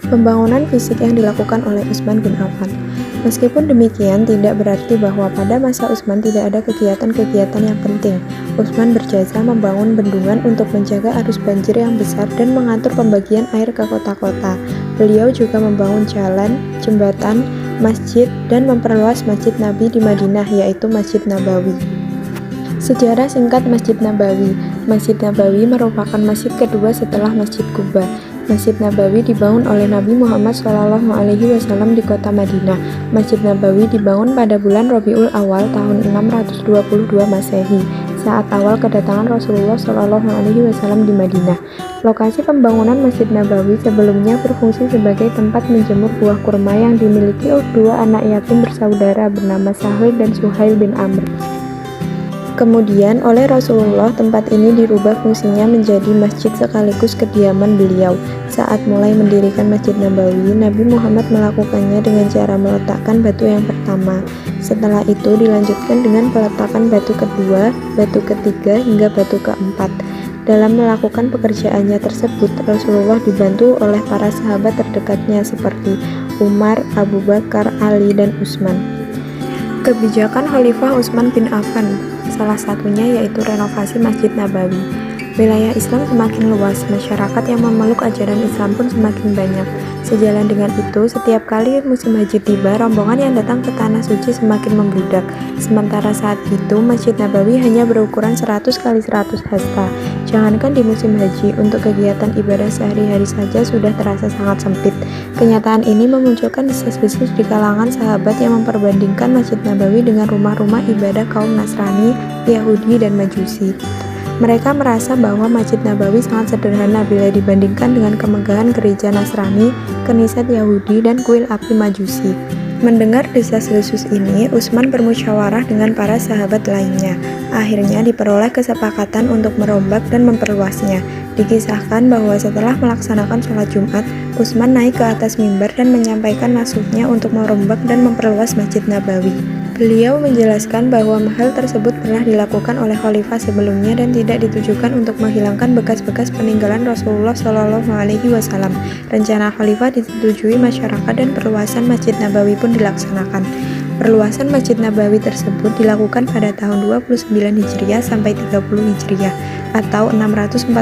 pembangunan fisik yang dilakukan oleh Utsman bin Affan. Meskipun demikian, tidak berarti bahwa pada masa Utsman tidak ada kegiatan-kegiatan yang penting. Utsman berjasa membangun bendungan untuk menjaga arus banjir yang besar dan mengatur pembagian air ke kota-kota. Beliau juga membangun jalan, jembatan, masjid, dan memperluas Masjid Nabi di Madinah, yaitu Masjid Nabawi. Sejarah singkat Masjid Nabawi. Masjid Nabawi merupakan masjid kedua setelah Masjid Quba. Masjid Nabawi dibangun oleh Nabi Muhammad SAW di kota Madinah. Masjid Nabawi dibangun pada bulan Rabiul Awal tahun 622 Masehi, saat awal kedatangan Rasulullah SAW di Madinah. Lokasi pembangunan Masjid Nabawi sebelumnya berfungsi sebagai tempat menjemur buah kurma yang dimiliki dua anak yatim bersaudara bernama Sahal dan Suhail bin Amr. Kemudian oleh Rasulullah, tempat ini dirubah fungsinya menjadi masjid sekaligus kediaman beliau. Saat mulai mendirikan Masjid Nabawi, Nabi Muhammad melakukannya dengan cara meletakkan batu yang pertama. Setelah itu dilanjutkan dengan peletakan batu kedua, batu ketiga, hingga batu keempat. Dalam melakukan pekerjaannya tersebut, Rasulullah dibantu oleh para sahabat terdekatnya seperti Umar, Abu Bakar, Ali, dan Utsman. Kebijakan Khalifah Utsman bin Affan, salah satunya yaitu renovasi Masjid Nabawi. Wilayah Islam semakin luas, masyarakat yang memeluk ajaran Islam pun semakin banyak. Sejalan dengan itu, setiap kali musim haji tiba, rombongan yang datang ke Tanah Suci semakin membludak. Sementara saat itu, Masjid Nabawi hanya berukuran 100 kali 100 hasta. Jangankan di musim haji, untuk kegiatan ibadah sehari-hari saja sudah terasa sangat sempit. Kenyataan ini memunculkan desas-desus di kalangan sahabat yang memperbandingkan Masjid Nabawi dengan rumah-rumah ibadah kaum Nasrani, Yahudi, dan Majusi. Mereka merasa bahwa Masjid Nabawi sangat sederhana bila dibandingkan dengan kemegahan gereja Nasrani, knisset Yahudi, dan kuil api Majusi. Mendengar desas-desus ini, Utsman bermusyawarah dengan para sahabat lainnya. Akhirnya diperoleh kesepakatan untuk merombak dan memperluasnya. Dikisahkan bahwa setelah melaksanakan sholat Jumat, Utsman naik ke atas mimbar dan menyampaikan maksudnya untuk merombak dan memperluas Masjid Nabawi. Beliau menjelaskan bahwa hal tersebut pernah dilakukan oleh khalifah sebelumnya dan tidak ditujukan untuk menghilangkan bekas-bekas peninggalan Rasulullah SAW. Rencana khalifah disetujui masyarakat dan perluasan Masjid Nabawi pun dilaksanakan. Perluasan Masjid Nabawi tersebut dilakukan pada tahun 29 Hijriah sampai 30 Hijriah atau 649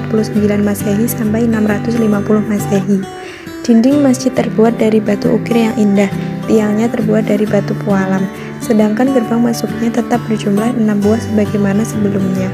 Masehi sampai 650 Masehi. Dinding masjid terbuat dari batu ukir yang indah, tiangnya terbuat dari batu pualam, sedangkan gerbang masuknya tetap berjumlah 6 buah sebagaimana sebelumnya.